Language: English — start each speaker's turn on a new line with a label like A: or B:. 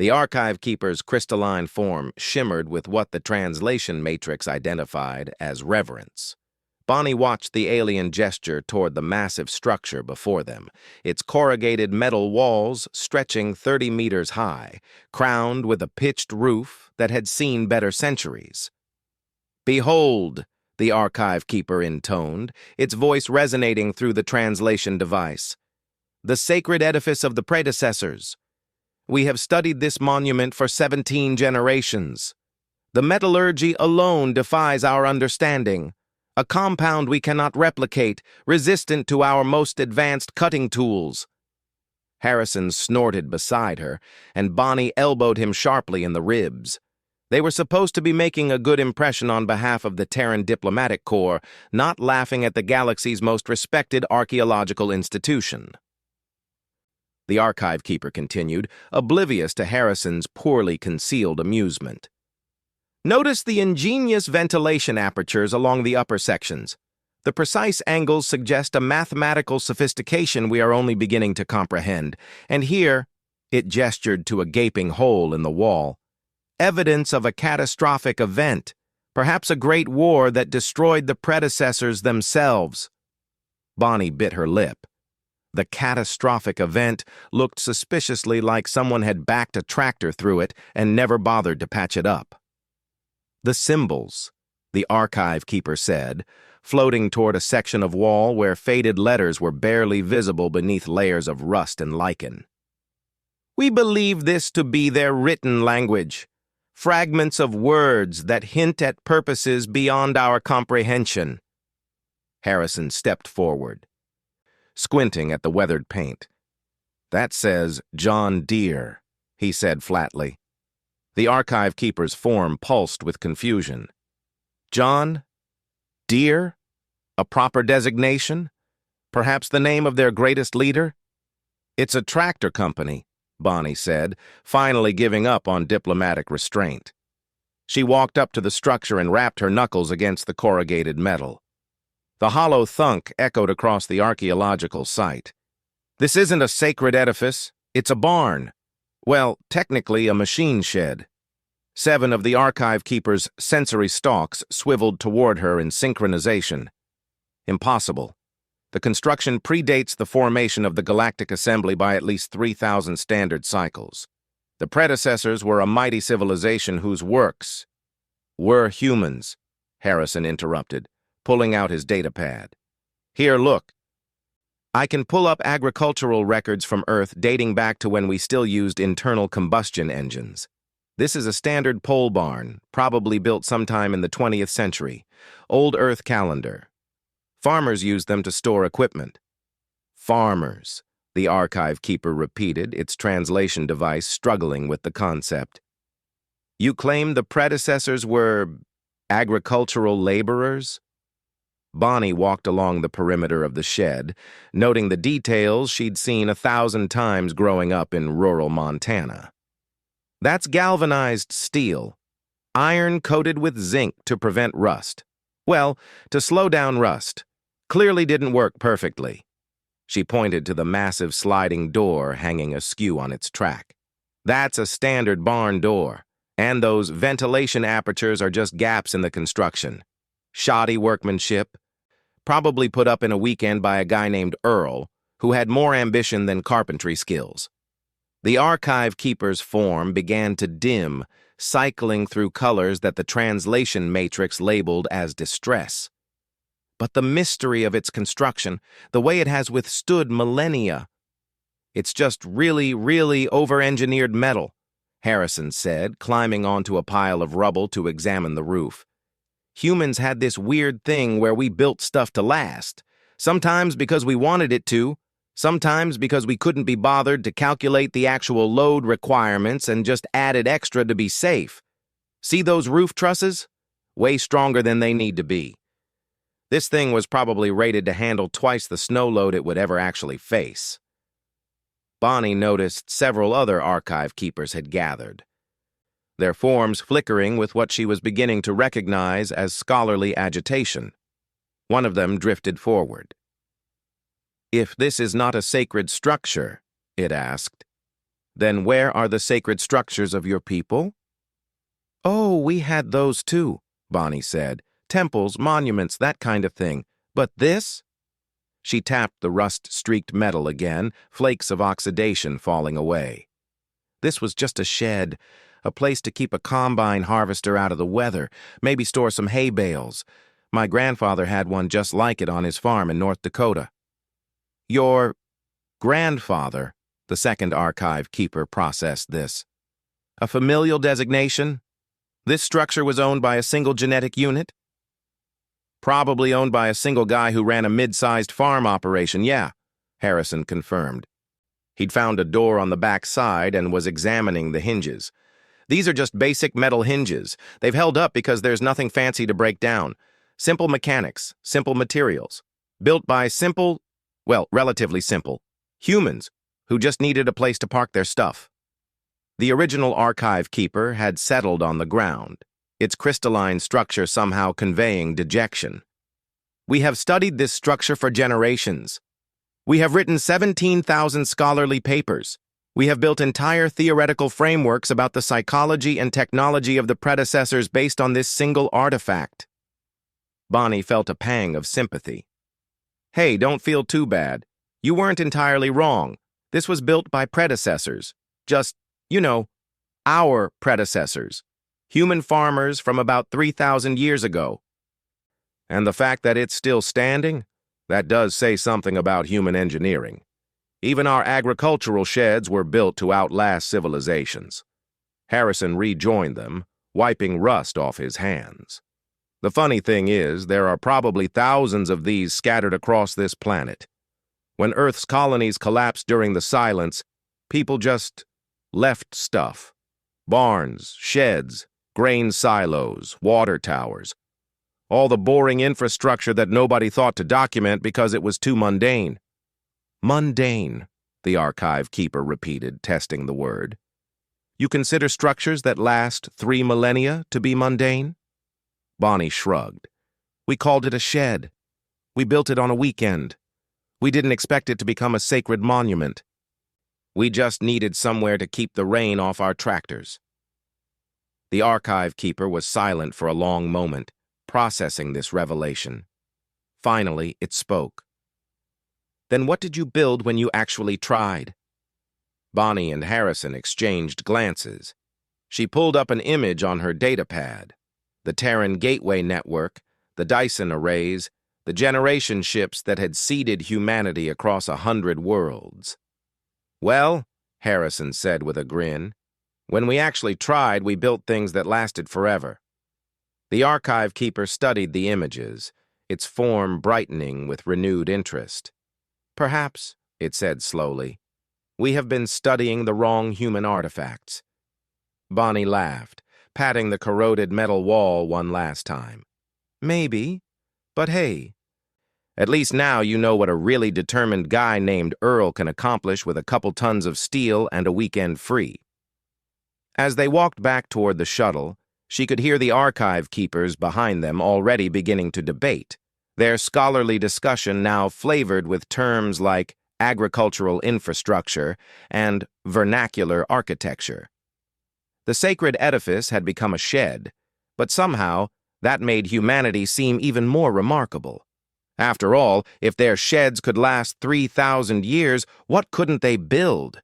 A: The archive keeper's crystalline form shimmered with what the translation matrix identified as reverence. Bonnie watched the alien gesture toward the massive structure before them, its corrugated metal walls stretching 30 meters high, crowned with a pitched roof that had seen better centuries. "Behold," the archive keeper intoned, its voice resonating through the translation device. "The sacred edifice of the Predecessors. We have studied this monument for 17 generations. The metallurgy alone defies our understanding. A compound we cannot replicate, resistant to our most advanced cutting tools." Harrison snorted beside her, and Bonnie elbowed him sharply in the ribs. They were supposed to be making a good impression on behalf of the Terran Diplomatic Corps, not laughing at the galaxy's most respected archaeological institution. The archive keeper continued, oblivious to Harrison's poorly concealed amusement. "Notice the ingenious ventilation apertures along the upper sections. The precise angles suggest a mathematical sophistication we are only beginning to comprehend. And here," it gestured to a gaping hole in the wall, "evidence of a catastrophic event, perhaps a great war that destroyed the predecessors themselves." Bonnie bit her lip. The catastrophic event looked suspiciously like someone had backed a tractor through it and never bothered to patch it up. "The symbols," the archive keeper said, floating toward a section of wall where faded letters were barely visible beneath layers of rust and lichen. "We believe this to be their written language, fragments of words that hint at purposes beyond our comprehension." Harrison stepped forward, squinting at the weathered paint. "That says John Deere," he said flatly. The archive keeper's form pulsed with confusion. John Deere? A proper designation? Perhaps the name of their greatest leader? "It's a tractor company," Bonnie said, finally giving up on diplomatic restraint. She walked up to the structure and rapped her knuckles against the corrugated metal. The hollow thunk echoed across the archaeological site. "This isn't a sacred edifice, it's a barn. Well, technically a machine shed." 7 of the archive keeper's sensory stalks swiveled toward her in synchronization. "Impossible. The construction predates the formation of the Galactic Assembly by at least 3,000 standard cycles. The predecessors were a mighty civilization whose works were humans," Harrison interrupted, pulling out his datapad. "Here, look. I can pull up agricultural records from Earth dating back to when we still used internal combustion engines. This is a standard pole barn, probably built sometime in the 20th century. Old Earth calendar. Farmers used them to store equipment." "Farmers," the archive keeper repeated, its translation device struggling with the concept. "You claim the predecessors were agricultural laborers?" Bonnie walked along the perimeter of the shed, noting the details she'd seen 1,000 times growing up in rural Montana. "That's galvanized steel, iron coated with zinc to prevent rust. Well, to slow down rust. Clearly didn't work perfectly." She pointed to the massive sliding door hanging askew on its track. "That's a standard barn door, and those ventilation apertures are just gaps in the construction. Shoddy workmanship, probably put up in a weekend by a guy named Earl, who had more ambition than carpentry skills." The archive keeper's form began to dim, cycling through colors that the translation matrix labeled as distress. "But the mystery of its construction, the way it has withstood millennia. It's just really, really over-engineered metal," Harrison said, climbing onto a pile of rubble to examine the roof. "Humans had this weird thing where we built stuff to last, sometimes because we wanted it to, sometimes because we couldn't be bothered to calculate the actual load requirements and just added extra to be safe. See those roof trusses? Way stronger than they need to be. This thing was probably rated to handle twice the snow load it would ever actually face." Bonnie noticed several other archive keepers had gathered, their forms flickering with what she was beginning to recognize as scholarly agitation. One of them drifted forward. "If this is not a sacred structure," it asked, Then where are the sacred structures of your people? Oh, we had those too, Bonnie said. Temples, monuments, that kind of thing. But this? She tapped the rust-streaked metal again, flakes of oxidation falling away. This was just a shed, a place to keep a combine harvester out of the weather, maybe store some hay bales. My grandfather had one just like it on his farm in North Dakota. Your grandfather, the second archive keeper processed this. A familial designation? This structure was owned by a single genetic unit? Probably owned by a single guy who ran a mid-sized farm operation, yeah, Harrison confirmed. He'd found a door on the back side and was examining the hinges. These are just basic metal hinges. They've held up because there's nothing fancy to break down. Simple mechanics, simple materials. Built by relatively simple, humans who just needed a place to park their stuff. The original archive keeper had settled on the ground, its crystalline structure somehow conveying dejection. We have studied this structure for generations. We have written 17,000 scholarly papers. We have built entire theoretical frameworks about the psychology and technology of the predecessors based on this single artifact. Bonnie felt a pang of sympathy. Hey, don't feel too bad. You weren't entirely wrong. This was built by predecessors. Just, our predecessors. Human farmers from about 3,000 years ago. And the fact that it's still standing? That does say something about human engineering. Even our agricultural sheds were built to outlast civilizations. Harrison rejoined them, wiping rust off his hands. The funny thing is, there are probably thousands of these scattered across this planet. When Earth's colonies collapsed during the silence, people just left stuff. Barns, sheds, grain silos, water towers. All the boring infrastructure that nobody thought to document because it was too mundane. Mundane, the archive keeper repeated, testing the word. You consider structures that last 3 millennia to be mundane? Bonnie shrugged. We called it a shed. We built it on a weekend. We didn't expect it to become a sacred monument. We just needed somewhere to keep the rain off our tractors. The archive keeper was silent for a long moment, processing this revelation. Finally, it spoke. Then what did you build when you actually tried? Bonnie and Harrison exchanged glances. She pulled up an image on her datapad. The Terran Gateway Network, the Dyson arrays, the generation ships that had seeded humanity across 100 worlds. Well, Harrison said with a grin, when we actually tried, we built things that lasted forever. The archive keeper studied the images, its form brightening with renewed interest. Perhaps, it said slowly, we have been studying the wrong human artifacts. Bonnie laughed, patting the corroded metal wall one last time. Maybe, but hey, at least now you know what a really determined guy named Earl can accomplish with a couple tons of steel and a weekend free. As they walked back toward the shuttle, she could hear the archive keepers behind them already beginning to debate, their scholarly discussion now flavored with terms like agricultural infrastructure and vernacular architecture. The sacred edifice had become a shed, but somehow that made humanity seem even more remarkable. After all, if their sheds could last 3,000 years, what couldn't they build?